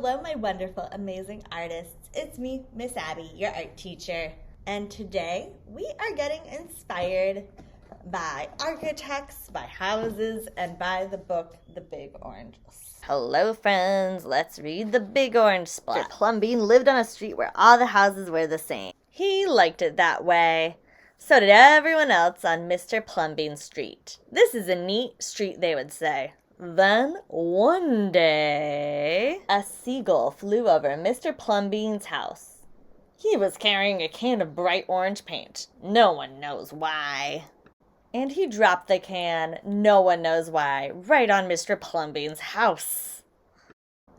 Hello, my wonderful, amazing artists. It's me, Miss Abby, your art teacher. And today we are getting inspired by architects, by houses, and by the book, The Big Orange. Hello, friends. Let's read The Big Orange Splat. Mr. Plumbean lived on a street where all the houses were the same. He liked it that way. So did everyone else on Mr. Plumbean's street. This is a neat street, they would say. Then, one day, a seagull flew over Mr. Plumbean's house. He was carrying a can of bright orange paint. No one knows why. And he dropped the can, no one knows why, right on Mr. Plumbean's house.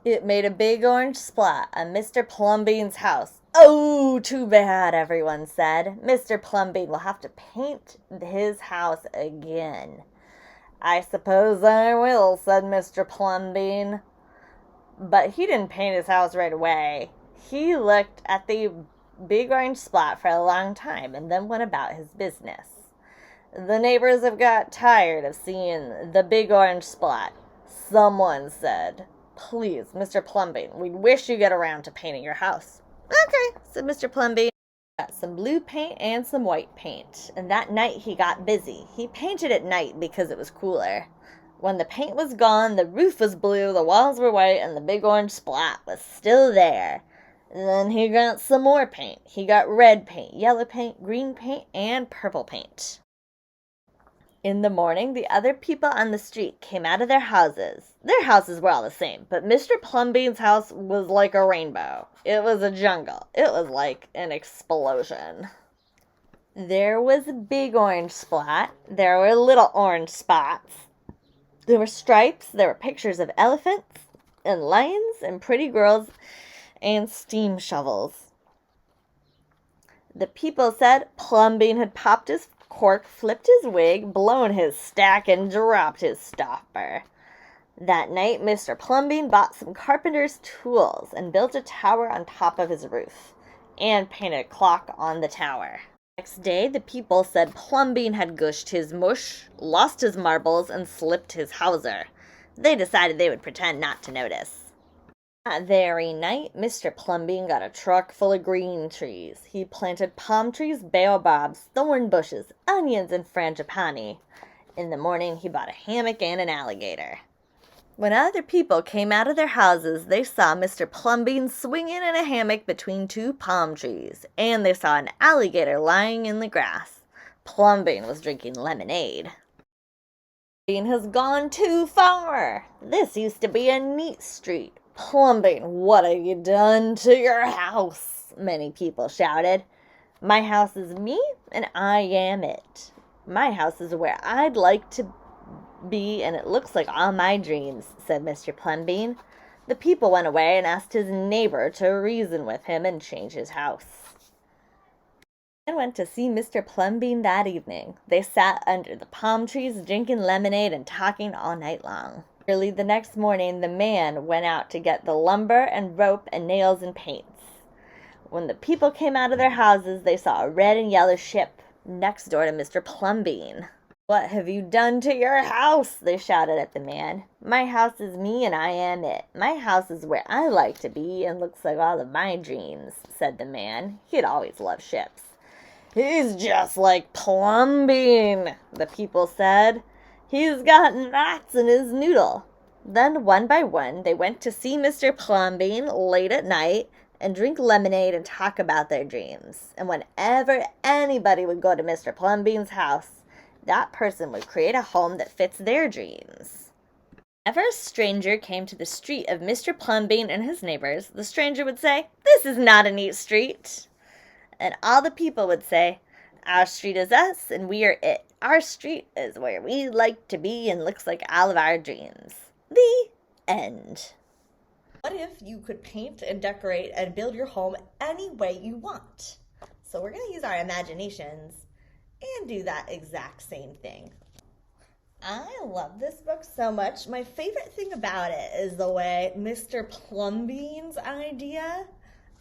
It made a big orange splat on Mr. Plumbean's house. Oh, too bad, everyone said. Mr. Plumbean will have to paint his house again. I suppose I will, said Mr. Plumbean. But he didn't paint his house right away. He looked at the big orange splat for a long time and then went about his business. The neighbors have got tired of seeing the big orange splat. Someone said, Please, Mr. Plumbean, we'd wish you get around to painting your house. Okay, said Mr. Plumbean. Got some blue paint and some white paint, and that night he got busy. He painted at night because it was cooler. When the paint was gone, the roof was blue, the walls were white, and the big orange splat was still there. Then he got some more paint. He got red paint, yellow paint, green paint, and purple paint. In the morning, the other people on the street came out of their houses. Their houses were all the same, but Mr. Plumbean's house was like a rainbow. It was a jungle. It was like an explosion. There was a big orange splat. There were little orange spots. There were stripes. There were pictures of elephants and lions and pretty girls and steam shovels. The people said Plumbean had popped his cork, flipped his wig, blown his stack, and dropped his stopper. That night, Mr. Plumbean bought some carpenter's tools and built a tower on top of his roof, and painted a clock on the tower. Next day, the people said Plumbean had gushed his mush, lost his marbles, and slipped his hawser. They decided they would pretend not to notice. That very night, Mr. Plumbean got a truck full of green trees. He planted palm trees, baobabs, thorn bushes, onions, and frangipani. In the morning, he bought a hammock and an alligator. When other people came out of their houses, they saw Mr. Plumbean swinging in a hammock between two palm trees, and they saw an alligator lying in the grass. Plumbean was drinking lemonade. Plumbean has gone too far. This used to be a neat street. Plumbean, what have you done to your house? Many people shouted. My house is me, and I am it. My house is where I'd like to be, and it looks like all my dreams, said Mr. Plumbean. The people went away and asked his neighbor to reason with him and change his house. I went to see Mr. Plumbean that evening. They sat under the palm trees, drinking lemonade and talking all night long. Early the next morning, the man went out to get the lumber and rope and nails and paints. When the people came out of their houses, they saw a red and yellow ship next door to Mr. Plumbean. What have you done to your house? They shouted at the man. My house is me and I am it. My house is where I like to be and looks like all of my dreams, said the man. He'd always loved ships. He's just like Plumbean, the people said. He's got knots in his noodle. Then, one by one, they went to see Mr. Plumbean late at night and drink lemonade and talk about their dreams. And whenever anybody would go to Mr. Plumbean's house, that person would create a home that fits their dreams. Whenever a stranger came to the street of Mr. Plumbean and his neighbors, the stranger would say, This is not a neat street. And all the people would say, Our street is us, and we are it. Our street is where we like to be and looks like all of our dreams. The end. What if you could paint and decorate and build your home any way you want? So we're going to use our imaginations and do that exact same thing. I love this book so much. My favorite thing about it is the way Mr. Plumbean's idea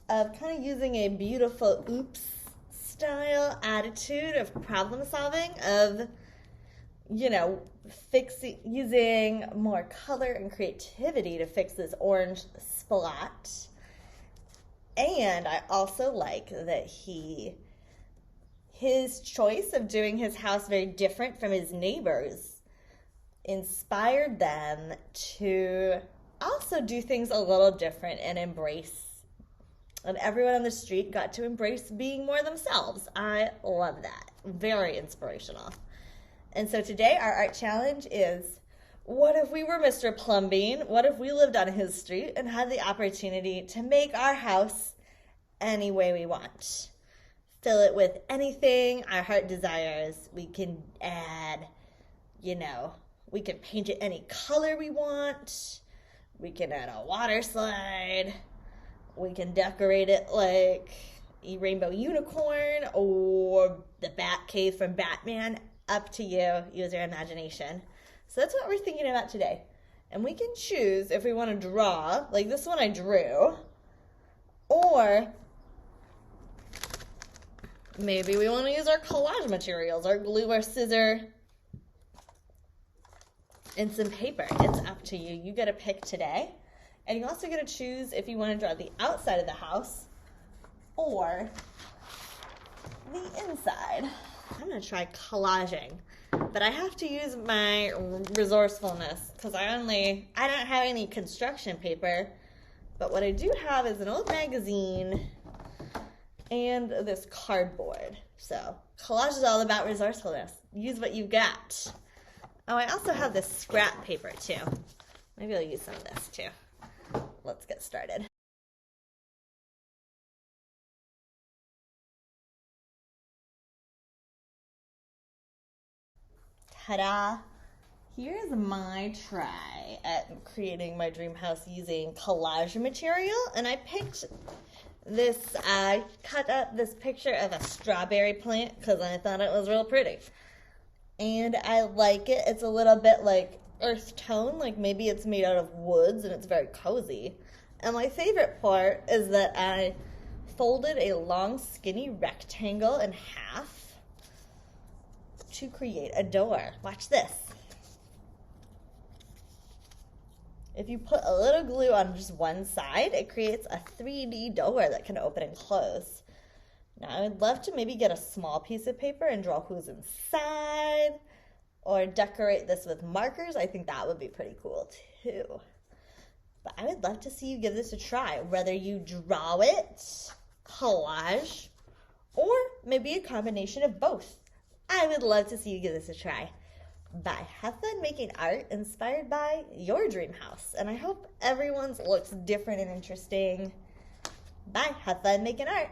of kind of using a beautiful oops style attitude of problem solving, of, using more color and creativity to fix this orange splat. And I also like that his choice of doing his house very different from his neighbors inspired them to also do things a little different and everyone on the street got to embrace being more themselves. I love that. Very inspirational. And so today our art challenge is, what if we were Mr. Plumbean? What if we lived on his street and had the opportunity to make our house any way we want? Fill it with anything our heart desires. We can add, we can paint it any color we want. We can add a water slide. We can decorate it like a rainbow unicorn or the Batcave from Batman. Up to you. Use your imagination. So that's what we're thinking about today. And we can choose if we want to draw, like this one I drew, or maybe we want to use our collage materials, our glue, our scissor, and some paper. It's up to you. You get to pick today. And you also get to choose if you want to draw the outside of the house or the inside. I'm going to try collaging, but I have to use my resourcefulness because I don't have any construction paper, but what I do have is an old magazine and this cardboard. So collage is all about resourcefulness. Use what you've got. Oh, I also have this scrap paper too. Maybe I'll use some of this too. Let's get started. Ta-da! Here's my try at creating my dream house using collage material, and I picked this, I cut up this picture of a strawberry plant because I thought it was real pretty. And I like it. It's a little bit like earth tone, like maybe it's made out of woods and it's very cozy. And my favorite part is that I folded a long skinny rectangle in half to create a door. Watch this. If you put a little glue on just one side, it creates a 3D door that can open and close. Now I would love to maybe get a small piece of paper and draw who's inside, or decorate this with markers. I think that would be pretty cool too. But I would love to see you give this a try, whether you draw it, collage, or maybe a combination of both. I would love to see you give this a try. Bye. Have fun making art inspired by your dream house. And I hope everyone's looks different and interesting. Bye. Have fun making art.